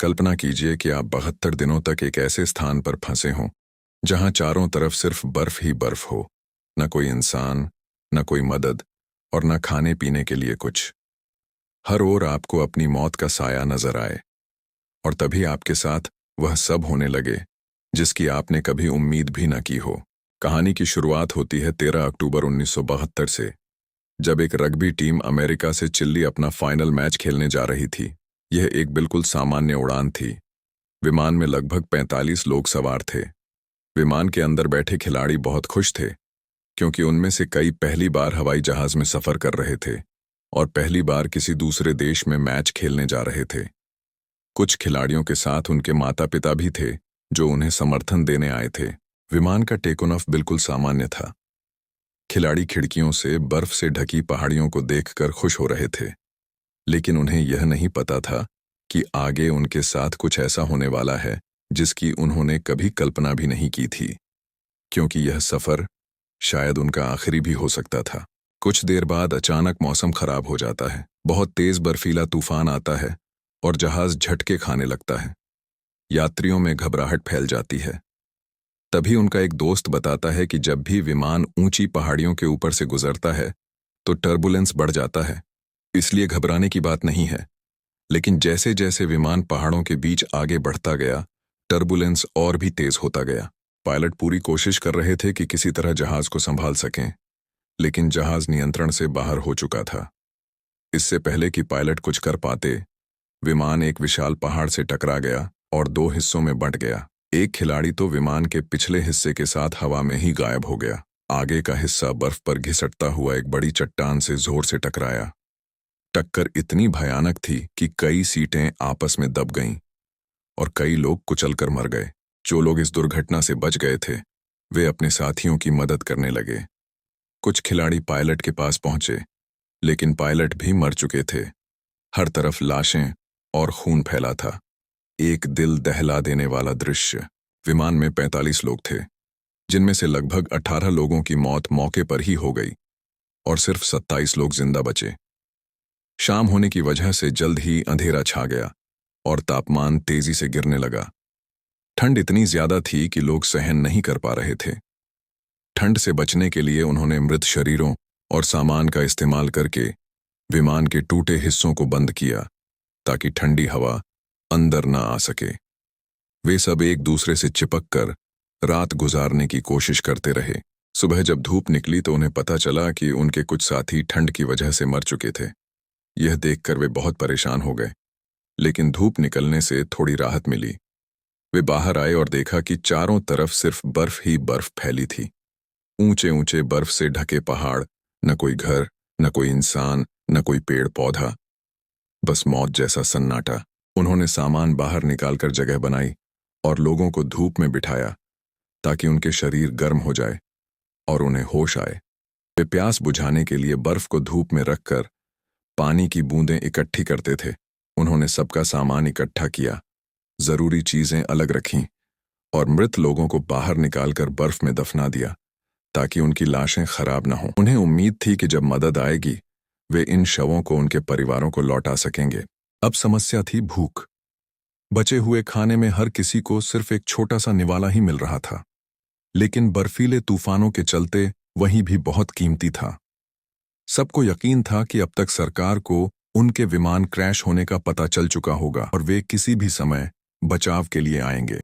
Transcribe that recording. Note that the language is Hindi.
कल्पना कीजिए कि आप 72 दिनों तक एक ऐसे स्थान पर फंसे हों जहां चारों तरफ सिर्फ बर्फ ही बर्फ हो। न कोई इंसान, न कोई मदद और न खाने पीने के लिए कुछ। हर ओर आपको अपनी मौत का साया नजर आए और तभी आपके साथ वह सब होने लगे जिसकी आपने कभी उम्मीद भी न की हो। कहानी की शुरुआत होती है 13 अक्टूबर 1972 से, जब एक रग्बी टीम अमेरिका से चिल्ली अपना फाइनल मैच खेलने जा रही थी। यह एक बिल्कुल सामान्य उड़ान थी। विमान में लगभग 45 लोग सवार थे। विमान के अंदर बैठे खिलाड़ी बहुत खुश थे क्योंकि उनमें से कई पहली बार हवाई जहाज में सफर कर रहे थे और पहली बार किसी दूसरे देश में मैच खेलने जा रहे थे। कुछ खिलाड़ियों के साथ उनके माता पिता भी थे जो उन्हें समर्थन देने आए थे। विमान का टेक ऑफ बिल्कुल सामान्य था। खिलाड़ी खिड़कियों से बर्फ से ढकी पहाड़ियों को देखकर खुश हो रहे थे, लेकिन उन्हें यह नहीं पता था कि आगे उनके साथ कुछ ऐसा होने वाला है जिसकी उन्होंने कभी कल्पना भी नहीं की थी, क्योंकि यह सफर शायद उनका आखिरी भी हो सकता था। कुछ देर बाद अचानक मौसम खराब हो जाता है। बहुत तेज बर्फीला तूफान आता है और जहाज झटके खाने लगता है। यात्रियों में घबराहट फैल जाती है। तभी उनका एक दोस्त बताता है कि जब भी विमान ऊंची पहाड़ियों के ऊपर से गुजरता है तो टर्बुलेंस बढ़ जाता है, इसलिए घबराने की बात नहीं है। लेकिन जैसे जैसे विमान पहाड़ों के बीच आगे बढ़ता गया, टर्बुलेंस और भी तेज होता गया। पायलट पूरी कोशिश कर रहे थे कि किसी तरह जहाज को संभाल सकें, लेकिन जहाज नियंत्रण से बाहर हो चुका था। इससे पहले कि पायलट कुछ कर पाते, विमान एक विशाल पहाड़ से टकरा गया और दो हिस्सों में बंट गया। एक खिलाड़ी तो विमान के पिछले हिस्से के साथ हवा में ही गायब हो गया। आगे का हिस्सा बर्फ पर घिसटता हुआ एक बड़ी चट्टान से जोर से टकराया। टक्कर इतनी भयानक थी कि कई सीटें आपस में दब गईं और कई लोग कुचलकर मर गए। जो लोग इस दुर्घटना से बच गए थे, वे अपने साथियों की मदद करने लगे। कुछ खिलाड़ी पायलट के पास पहुंचे, लेकिन पायलट भी मर चुके थे। हर तरफ लाशें और खून फैला था। एक दिल दहला देने वाला दृश्य। विमान में 45 लोग थे, जिनमें से लगभग 18 लोगों की मौत मौके पर ही हो गई और सिर्फ 27 लोग जिंदा बचे। शाम होने की वजह से जल्द ही अंधेरा छा गया और तापमान तेजी से गिरने लगा। ठंड इतनी ज्यादा थी कि लोग सहन नहीं कर पा रहे थे। ठंड से बचने के लिए उन्होंने मृत शरीरों और सामान का इस्तेमाल करके विमान के टूटे हिस्सों को बंद किया ताकि ठंडी हवा अंदर न आ सके। वे सब एक दूसरे से चिपक कर रात गुजारने की कोशिश करते रहे। सुबह जब धूप निकली तो उन्हें पता चला कि उनके कुछ साथी ठंड की वजह से मर चुके थे। यह देखकर वे बहुत परेशान हो गए, लेकिन धूप निकलने से थोड़ी राहत मिली। वे बाहर आए और देखा कि चारों तरफ सिर्फ बर्फ ही बर्फ फैली थी। ऊंचे ऊंचे बर्फ से ढके पहाड़, न कोई घर, न कोई इंसान, न कोई पेड़ पौधा, बस मौत जैसा सन्नाटा। उन्होंने सामान बाहर निकालकर जगह बनाई और लोगों को धूप में बिठाया ताकि उनके शरीर गर्म हो जाए और उन्हें होश आए। वे प्यास बुझाने के लिए बर्फ को धूप में रखकर पानी की बूंदें इकट्ठी करते थे। उन्होंने सबका सामान इकट्ठा किया, जरूरी चीजें अलग रखीं और मृत लोगों को बाहर निकालकर बर्फ में दफना दिया ताकि उनकी लाशें खराब न हों। उन्हें उम्मीद थी कि जब मदद आएगी, वे इन शवों को उनके परिवारों को लौटा सकेंगे। अब समस्या थी भूख। बचे हुए खाने में हर किसी को सिर्फ एक छोटा सा निवाला ही मिल रहा था, लेकिन बर्फीले तूफानों के चलते वही भी बहुत कीमती था। सबको यकीन था कि अब तक सरकार को उनके विमान क्रैश होने का पता चल चुका होगा और वे किसी भी समय बचाव के लिए आएंगे।